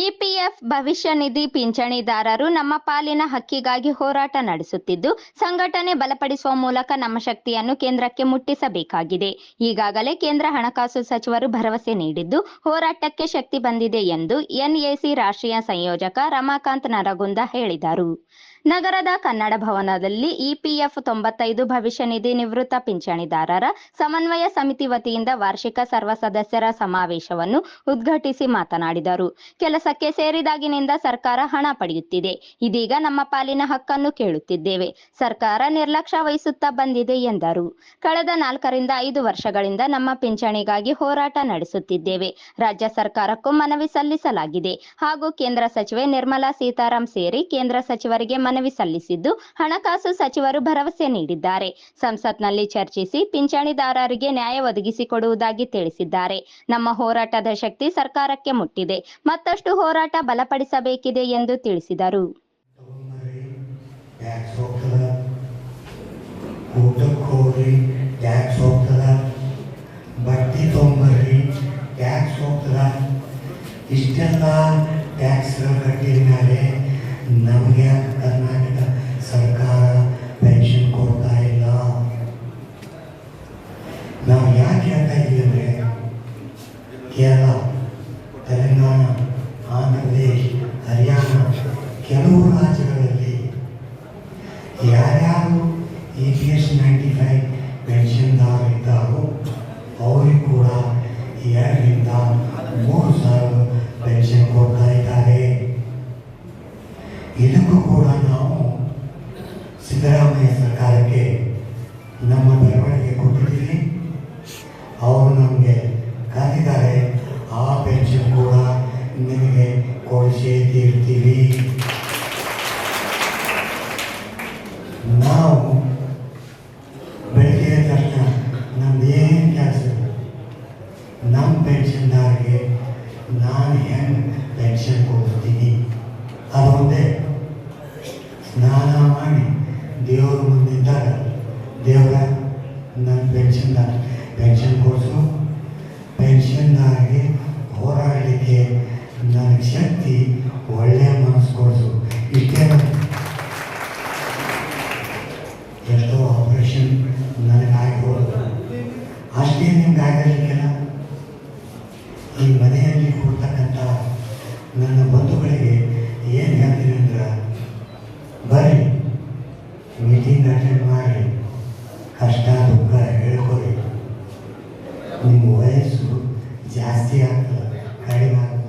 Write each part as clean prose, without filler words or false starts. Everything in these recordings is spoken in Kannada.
ಇಪಿಎಫ್ ಭವಿಷ್ಯ ನಿಧಿ ಪಿಂಚಣಿದಾರರು ನಮ್ಮ ಪಾಲಿನ ಹಕ್ಕಿಗಾಗಿ ಹೋರಾಟ ನಡೆಸುತ್ತಿದ್ದು, ಸಂಘಟನೆ ಬಲಪಡಿಸುವ ಮೂಲಕ ನಮ್ಮ ಶಕ್ತಿಯನ್ನು ಕೇಂದ್ರಕ್ಕೆ ಮುಟ್ಟಿಸಬೇಕಾಗಿದೆ. ಈಗಾಗಲೇ ಕೇಂದ್ರ ಹಣಕಾಸು ಸಚಿವರು ಭರವಸೆ ನೀಡಿದ್ದು, ಹೋರಾಟಕ್ಕೆ ಶಕ್ತಿ ಬಂದಿದೆ ಎಂದು ಎನ್ಎಸಿ ರಾಷ್ಟ್ರೀಯ ಸಂಯೋಜಕ ರಮಾಕಾಂತ್ ನರಗುಂದ ಹೇಳಿದರು. ನಗರದ ಕನ್ನಡ ಭವನದಲ್ಲಿ ಇಪಿಎಫ್ 95 ಭವಿಷ್ಯ ನಿಧಿ ನಿವೃತ್ತ ಪಿಂಚಣಿದಾರರ ಸಮನ್ವಯ ಸಮಿತಿ ವತಿಯಿಂದ ವಾರ್ಷಿಕ ಸರ್ವ ಸದಸ್ಯರ ಸಮಾವೇಶವನ್ನು ಉದ್ಘಾಟಿಸಿ ಮಾತನಾಡಿದರು. ಕೆಲಸಕ್ಕೆ ಸೇರಿದಾಗಿನಿಂದ ಸರ್ಕಾರ ಹಣ ಪಡೆಯುತ್ತಿದೆ. ಇದೀಗ ನಮ್ಮ ಪಾಲಿನ ಹಕ್ಕನ್ನು ಕೇಳುತ್ತಿದ್ದೇವೆ. ಸರ್ಕಾರ ನಿರ್ಲಕ್ಷ್ಯ ವಹಿಸುತ್ತಾ ಬಂದಿದೆ ಎಂದರು. ಕಳೆದ 4 ರಿಂದ 5 ವರ್ಷಗಳಿಂದ ನಮ್ಮ ಪಿಂಚಣಿಗಾಗಿ ಹೋರಾಟ ನಡೆಸುತ್ತಿದ್ದೇವೆ. ರಾಜ್ಯ ಸರ್ಕಾರಕ್ಕೂ ಮನವಿ ಸಲ್ಲಿಸಲಾಗಿದೆ ಹಾಗೂ ಕೇಂದ್ರ ಸಚಿವೆ ನಿರ್ಮಲಾ ಸೀತಾರಾಮ್ ಸೇರಿ ಕೇಂದ್ರ ಸಚಿವರಿಗೆ ಮನವಿ ಸಲ್ಲಿಸಿದ್ದು, ಹಣಕಾಸು ಸಚಿವರು ಭರವಸೆ ನೀಡಿದ್ದಾರೆ. ಸಂಸತ್ನಲ್ಲಿ ಚರ್ಚಿಸಿ ಪಿಂಚಣಿದಾರರಿಗೆ ನ್ಯಾಯ ಒದಗಿಸಿಕೊಡುವುದಾಗಿ ತಿಳಿಸಿದ್ದಾರೆ. ನಮ್ಮ ಹೋರಾಟದ ಶಕ್ತಿ ಸರ್ಕಾರಕ್ಕೆ ಮುಟ್ಟಿದೆ. ಮತ್ತಷ್ಟು ಹೋರಾಟ ಬಲಪಡಿಸಬೇಕಿದೆ ಎಂದು ತಿಳಿಸಿದರು. ಇಷ್ಟೆಲ್ಲ ಟ್ಯಾಕ್ಸ್ ಕಟ್ಟಿದ ಮೇಲೆ ನಮಗೆ ಕರ್ನಾಟಕ ಸರ್ಕಾರ ಪೆನ್ಷನ್ ಕೊಡ್ತಾ ಇಲ್ಲ. ನಾವು ಯಾಕೆ ಹೇಳ್ತಾ ಇದ್ದೀವಿ ಅಂದರೆ, ಕೇರಳ, ತೆಲಂಗಾಣ, ಆಂಧ್ರ ಪ್ರದೇಶ, ಹರಿಯಾಣ ಕೆಲವು ರಾಜ್ಯಗಳಲ್ಲಿ ಯಾರ್ಯಾರು EPS 95 ಪೆನ್ಷನ್ದಾರರಿದ್ದಾರೋ ಅವರಿಗೆ ಕೂಡ 2 ರಿಂದ 3 ಸಾವಿರ ಪೆನ್ಷನ್ ಕೊಡ್ತಾ ಇದ್ದಾರೆ. ಇದಕ್ಕೂ ಕೂಡ ನಾವು ಸಿದ್ದರಾಮಯ್ಯ ಸರ್ಕಾರಕ್ಕೆ ನಮ್ಮ ಬೆಳವಣಿಗೆ ಕೊಟ್ಟಿದ್ದೀವಿ. ಅವರು ನಮಗೆ ಕಾದಿದ್ದಾರೆ. ಆ ಪೆನ್ಷನ್ ಕೂಡ ನಿಮಗೆ ಕೊಡಿಸೇ ತೀರ್ತೀವಿ. ನಾವು ಬೆಳಗ್ಗೆ ತಕ್ಷಣ ನಮ್ದು ಏನು ಕೆಲಸ, ನಮ್ಮ ಪೆನ್ಷನ್ದಾರಿಗೆ ನಾನು ಹೆಂಗೆ ಪೆನ್ಷನ್ ಕೊಡ್ತೀನಿ ಅದೊಂದೇ. ಸ್ನಾನ ಮಾಡಿ ದೇವ್ರ ಮುಂದಿದ್ದಾಗ, ದೇವರ ನನ್ನ ಪೆನ್ಷನ್ ಕೊಡಿಸು, ಪೆನ್ಷನ್ದಾರಿಗೆ ಹೋರಾಡಲಿಕ್ಕೆ ನನಗೆ ಶಕ್ತಿ, ಒಳ್ಳೆಯ ಮನಸ್ಸು ಕೊಡಿಸು. ಇಷ್ಟೇ. ಎಷ್ಟೋ ಆಪರೇಷನ್ ನನಗಾಗಿರೋದು ಅಷ್ಟೇ ನಿಮ್ಗೆ ಆಗಿರಲಿಕ್ಕಿಲ್ಲ. ಈ ಮನೆಯಲ್ಲಿ ಕೊಡ್ತಕ್ಕಂಥ ನನ್ನ ಬಂಧುಗಳಿಗೆ ಏನು ಹೇಳ್ತೀನಿ ಅಂದ್ರೆ, ಬರ್ರಿ ಮೀಟಿಂಗ್ ಅಟೆಂಡ್ ಮಾಡಿ, ಕಷ್ಟ ದುಃಖ ಹೇಳ್ಕೊರಿ. ನಿಮ್ಮ ವಯಸ್ಸು ಜಾಸ್ತಿ ಆಗ್ತದೆ, ಕಡಿಮೆ ಆಗ್ತದೆ.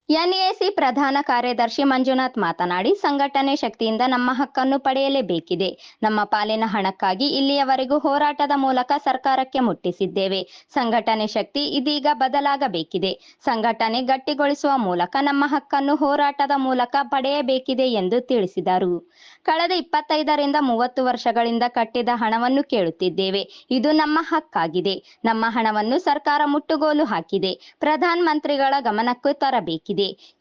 ಎನ್ಎಸಿ ಪ್ರಧಾನ ಕಾರ್ಯದರ್ಶಿ ಮಂಜುನಾಥ್ ಮಾತನಾಡಿ, ಸಂಘಟನೆ ಶಕ್ತಿಯಿಂದ ನಮ್ಮ ಹಕ್ಕನ್ನು ಪಡೆಯಲೇಬೇಕಿದೆ. ನಮ್ಮ ಪಾಲಿನ ಹಣಕ್ಕಾಗಿ ಇಲ್ಲಿಯವರೆಗೂ ಹೋರಾಟದ ಮೂಲಕ ಸರ್ಕಾರಕ್ಕೆ ಮುಟ್ಟಿಸಿದ್ದೇವೆ. ಸಂಘಟನೆ ಶಕ್ತಿ ಇದೀಗ ಬದಲಾಗಬೇಕಿದೆ. ಸಂಘಟನೆ ಗಟ್ಟಿಗೊಳಿಸುವ ಮೂಲಕ ನಮ್ಮ ಹಕ್ಕನ್ನು ಹೋರಾಟದ ಮೂಲಕ ಪಡೆಯಬೇಕಿದೆ ಎಂದು ತಿಳಿಸಿದರು. ಕಳೆದ 25 ರಿಂದ 30 ವರ್ಷಗಳಿಂದ ಕಟ್ಟಿದ ಹಣವನ್ನು ಕೇಳುತ್ತಿದ್ದೇವೆ. ಇದು ನಮ್ಮ ಹಕ್ಕಾಗಿದೆ. ನಮ್ಮ ಹಣವನ್ನು ಸರ್ಕಾರ ಮುಟ್ಟುಗೋಲು ಹಾಕಿದೆ. ಪ್ರಧಾನ ಮಂತ್ರಿಗಳ ಗಮನಕ್ಕೂ ತರಬೇಕಿದೆ.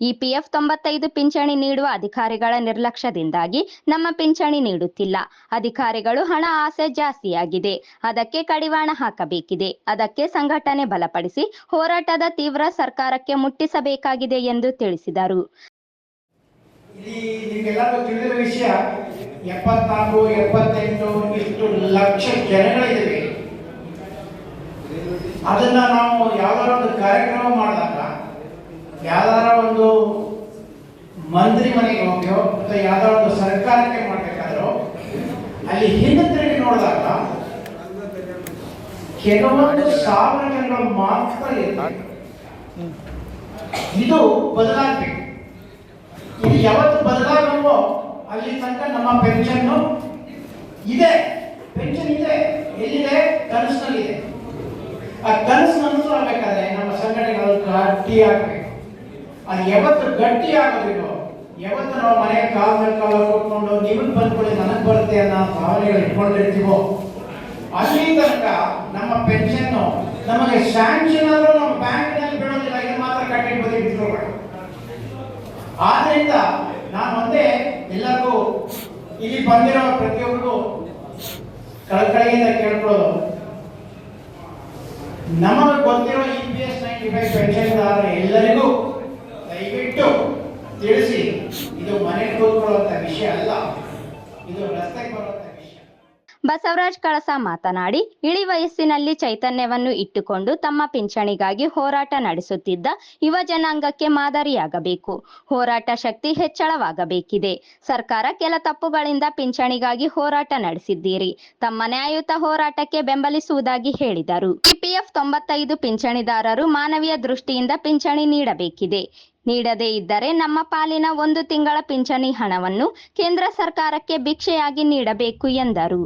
ಇಪಿಎಫ್ 95 ಪಿಂಚಣಿ ನೀಡುವ ಅಧಿಕಾರಿಗಳ ನಿರ್ಲಕ್ಷ್ಯದಿಂದಾಗಿ ನಮ್ಮ ಪಿಂಚಣಿ ನೀಡುತ್ತಿಲ್ಲ. ಅಧಿಕಾರಿಗಳು ಹಣ ಆಸೆ ಜಾಸ್ತಿಯಾಗಿದೆ. ಅದಕ್ಕೆ ಕಡಿವಾಣ ಹಾಕಬೇಕಿದೆ. ಅದಕ್ಕೆ ಸಂಘಟನೆ ಬಲಪಡಿಸಿ ಹೋರಾಟದ ತೀವ್ರ ಸರ್ಕಾರಕ್ಕೆ ಮುಟ್ಟಿಸಬೇಕಾಗಿದೆ ಎಂದು ತಿಳಿಸಿದರು. ನಿಮಗೆಲ್ಲರೂ ತಿಳಿದಿರೋ ವಿಷಯ, 74, 78 ಇಷ್ಟು ಲಕ್ಷ ಜನಗಳಿವೆ. ಅದನ್ನ ನಾವು ಯಾವ್ದಾರ ಒಂದು ಕಾರ್ಯಕ್ರಮ ಮಾಡಿದಾಗ, ಯಾವ್ದಾರ ಒಂದು ಮಂತ್ರಿ ಮನೆಗೆ ಹೋಗ್ಯೋ ಅಥವಾ ಯಾವ್ದಾರ ಒಂದು ಸರ್ಕಾರಕ್ಕೆ ಮಾಡಬೇಕಾದ್ರೂ ಅಲ್ಲಿ ಹಿಂದೆ ತಿರುಗಿ ನೋಡಿದಾಗ ಕೆಲವೊಂದು ಸಾವಿರ ಜನಗಳು ಮಾತ್ರ ಇರ್ತವೆ. ಇದು ಬದಲಾಗಬೇಕು. ಇದು ಯಾವತ್ತು ಬದಲಾಗುತ್ತೋ ಅಲ್ಲಿ ತನಕ ನಮ್ಮ ಪೆನ್ಷನ್ ಇದೆ. ಪೆನ್ಷನ್ ಇದೆ, ಎಲ್ಲಿದೆ? ಕನಸಿನಲ್ಲಿದೆ. ಆ ಕನಸು ನನಸು ಆಗಬೇಕಾದ್ರೆ ನಮ್ಮ ಸಂಘಟನೆಗಳು ಗಟ್ಟಿ ಆಗಬೇಕು. ಅದು ಯಾವತ್ತು ಗಟ್ಟಿ ಆಗೋದಿಲ್ಲೋ, ಯಾವತ್ತು ನಾವು ಮನೆ ಕಾಲ ಮೇಲೆ ಕಾಲ ಕೊಟ್ಕೊಂಡು ನೀವು ಬಂದ್ಕೊಳ್ಳಿ ನನಗೆ ಬರುತ್ತೆ ಅನ್ನೋ ಭಾವನೆಗಳು ಇಟ್ಕೊಂಡಿರ್ತೀವೋ ಅಲ್ಲಿ ತನಕ ನಮ್ಮ ಪೆನ್ಷನ್ ನಮಗೆ ಸ್ಯಾಂಕ್ಷನ್ ಆದರೂ ನಮ್ಮ ಬ್ಯಾಂಕ್ನಲ್ಲಿ ಬೀಳೋದಿಲ್ಲ. ಇದು ಮಾತ್ರ ಕಟ್ಟಿಟ್ಟು ಇಟ್ಕೊಳ್ಬೇಡ. ಆದ್ರಿಂದ ನಾನು ಒಂದೇ ಎಲ್ಲರಿಗೂ ಇಲ್ಲಿ ಬಂದಿರೋ ಪ್ರತಿಯೊಬ್ಬರಿಗೂ ಕಳಕಳಿಯಿಂದ ಕೇಳ್ಕೊಳ್ಳೋದು, ನಮಗೆ ಗೊತ್ತಿರೋ EPS 695 ಪೆನ್ಷನ್ದಾರ ಎಲ್ಲರಿಗೂ ದಯವಿಟ್ಟು ತಿಳಿಸಿ, ಇದು ಮನೆಗೆ ಕೂತ್ಕೊಳ್ಳುವಂತ ವಿಷಯ ಅಲ್ಲ, ಇದು ರಸ್ತೆಗೆ ಬರುವಂತ ವಿಷಯ. ಬಸವರಾಜ್ ಕಳಸ ಮಾತನಾಡಿ, ಇಳಿ ವಯಸ್ಸಿನಲ್ಲಿ ಚೈತನ್ಯವನ್ನು ಇಟ್ಟುಕೊಂಡು ತಮ್ಮ ಪಿಂಚಣಿಗಾಗಿ ಹೋರಾಟ ನಡೆಸುತ್ತಿದ್ದ ಯುವ ಜನಾಂಗಕ್ಕೆ ಮಾದರಿಯಾಗಬೇಕು. ಹೋರಾಟ ಶಕ್ತಿ ಹೆಚ್ಚಳವಾಗಬೇಕಿದೆ. ಸರ್ಕಾರ ಕೆಲ ತಪ್ಪುಗಳಿಂದ ಪಿಂಚಣಿಗಾಗಿ ಹೋರಾಟ ನಡೆಸಿದ್ದೀರಿ. ತಮ್ಮ ನ್ಯಾಯಯುತ ಹೋರಾಟಕ್ಕೆ ಬೆಂಬಲಿಸುವುದಾಗಿ ಹೇಳಿದರು. ಇಪಿಎಫ್ 95 ಪಿಂಚಣಿದಾರರು ಮಾನವೀಯ ದೃಷ್ಟಿಯಿಂದ ಪಿಂಚಣಿ ನೀಡಬೇಕಿದೆ. ನೀಡದೇ ಇದ್ದರೆ ನಮ್ಮ ಪಾಲಿನ 1 ತಿಂಗಳ ಪಿಂಚಣಿ ಹಣವನ್ನು ಕೇಂದ್ರ ಸರ್ಕಾರಕ್ಕೆ ಭಿಕ್ಷೆಯಾಗಿ ನೀಡಬೇಕು ಎಂದರು.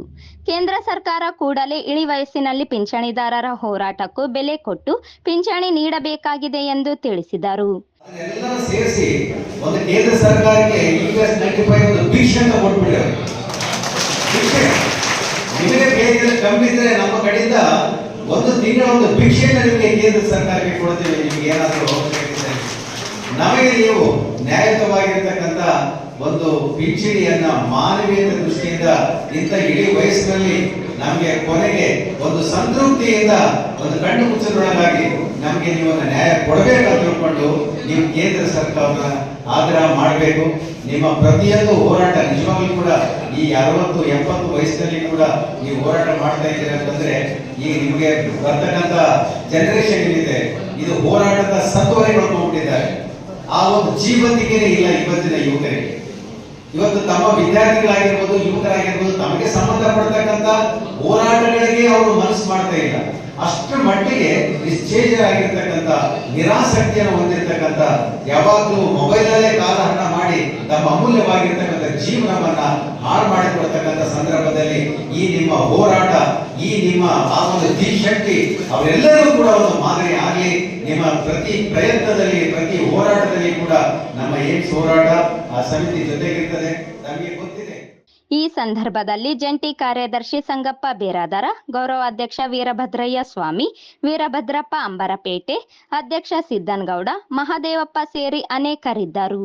ಕೇಂದ್ರ ಸರ್ಕಾರ ಕೂಡಲೇ ಇಳಿ ವಯಸ್ಸಿನಲ್ಲಿ ಪಿಂಚಣಿದಾರರ ಹೋರಾಟಕ್ಕೂ ಬೆಲೆ ಕೊಟ್ಟು ಪಿಂಚಣಿ ನೀಡಬೇಕಾಗಿದೆ ಎಂದು ತಿಳಿಸಿದರು. ಅದನ್ನೆಲ್ಲ ಸೇರಿಸಿ ಒಂದು ಕೇಂದ್ರ ಸರ್ಕಾರಕ್ಕೆ ಯುಎಸ್ 95 ಒಂದು ಭಿಕ್ಷೆ ಅಂತ ಕೊಟ್ಬಿಟ್ಟಿದ್ದಾರೆ. ನಿಮಗೆ ಕೇಂದ್ರ ಕಮ್ಮಿ ಇದ್ರೆ ನಮ್ಮ ಕಡೆಯಿಂದ 1 ತಿಂಗಳ ಒಂದು ಭಿಕ್ಷೆಯನ್ನು ನಿಮಗೆ ಕೇಂದ್ರ ಸರ್ಕಾರಕ್ಕೆ ಕೊಡ್ತೀವಿ. ನಿಮಗೆ ಏನಾದರೂ ನಮಗೆ ನೀವು ನ್ಯಾಯಯುತವಾಗಿರ್ತಕ್ಕಂಥ ಒಂದು ಪಿಂಚಣಿಯನ್ನ ಮಾನವೀಯತೆ ದೃಷ್ಟಿಯಿಂದ ಇಂಥ ಇಡೀ ವಯಸ್ಸಿನಲ್ಲಿ ನಮಗೆ ಕೊನೆಗೆ ಒಂದು ಸಂತೃಪ್ತಿಯಿಂದ ಒಂದು ಕಣ್ಣು ಮುಚ್ಚಲೊಳಗಾಗಿ ನಮಗೆ ನೀವು ನ್ಯಾಯ ಕೊಡಬೇಕಂತ ತಿಳ್ಕೊಂಡು ನೀವು ಕೇಂದ್ರ ಸರ್ಕಾರದ ಆಗ್ರಹ ಮಾಡಬೇಕು. ನಿಮ್ಮ ಪ್ರತಿಯೊಂದು ಹೋರಾಟ ನಿಜವಾಗ್ಲೂ ಕೂಡ ಈ 60-70 ವಯಸ್ಸಿನಲ್ಲಿ ಕೂಡ ನೀವು ಹೋರಾಟ ಮಾಡ್ತಾ ಇದ್ದೀರಾ ಅಂತಂದ್ರೆ ಈಗ ನಿಮಗೆ ಬರ್ತಕ್ಕಂಥ ಜನರೇಷನ್ ಏನಿದೆ ಇದು ಹೋರಾಟದ ಸತ್ವನೇ ಕಳ್ಕೊಂಡ್ಬಿಟ್ಟಿದ್ದಾರೆ. ಆ ಒಂದು ಜೀವಂತಿಕೆನೇ ಇಲ್ಲ ಇವತ್ತಿನ ಯುವಕರಿಗೆ. ಇವತ್ತು ತಮ್ಮ ವಿದ್ಯಾರ್ಥಿಗಳಾಗಿರ್ಬೋದು, ಯುವಕರಾಗಿರ್ಬೋದು, ತಮಗೆ ಸಂಬಂಧಪಡ್ತಕ್ಕಂಥ ಹೋರಾಟಗಳಿಗೆ ಅವರು ಮನಸ್ಸು ಮಾಡ್ತಾ ಇಲ್ಲ. ಅಷ್ಟರ ಮಟ್ಟಿಗೆ ನಿಶ್ಚೇಜರಾಗಿರ್ತಕ್ಕಂಥ, ನಿರಾಸಕ್ತಿಯನ್ನು ಹೊಂದಿರತಕ್ಕಂಥ, ಯಾವಾಗಲೂ ಮೊಬೈಲಲ್ಲೇ ಕಾಲಹರಣ ಮಾಡಿ ತಮ್ಮ ಅಮೂಲ್ಯವಾಗಿರ್ತಕ್ಕಂಥ ಜೀವನವನ್ನ ಹಾಳು ಮಾಡಿಕೊಡ್ತಕ್ಕಂಥ ಸಂದರ್ಭದಲ್ಲಿ ಈ ನಿಮ್ಮ ಹೋರಾಟ, ಈ ನಿಮ್ಮ ಆ ಒಂದು ಶಕ್ತಿ ಅವರೆಲ್ಲರೂ ಕೂಡ ಒಂದು ಮಾದರಿ ಆಗಲಿ. ನಿಮ್ಮ ಪ್ರತಿ ಪ್ರಯತ್ನದಲ್ಲಿ, ಪ್ರತಿ ಹೋರಾಟದಲ್ಲಿ ಕೂಡ ನಮ್ಮ ಏಮ್ಸ್ ಹೋರಾಟ ಆ ಸಮಿತಿ ಜೊತೆಗಿರ್ತದೆ, ನಮಗೆ ಗೊತ್ತಿದೆ. ಈ ಸಂದರ್ಭದಲ್ಲಿ ಜಂಟಿ ಕಾರ್ಯದರ್ಶಿ ಸಂಗಪ್ಪ ಬೇರಾದರ, ಗೌರವಾಧ್ಯಕ್ಷ ವೀರಭದ್ರಯ್ಯ ಸ್ವಾಮಿ, ವೀರಭದ್ರಪ್ಪ ಅಂಬರಪೇಟೆ, ಅಧ್ಯಕ್ಷ ಸಿದ್ದನಗೌಡ, ಮಹದೇವಪ್ಪ ಸೇರಿ ಅನೇಕರಿದ್ದರು.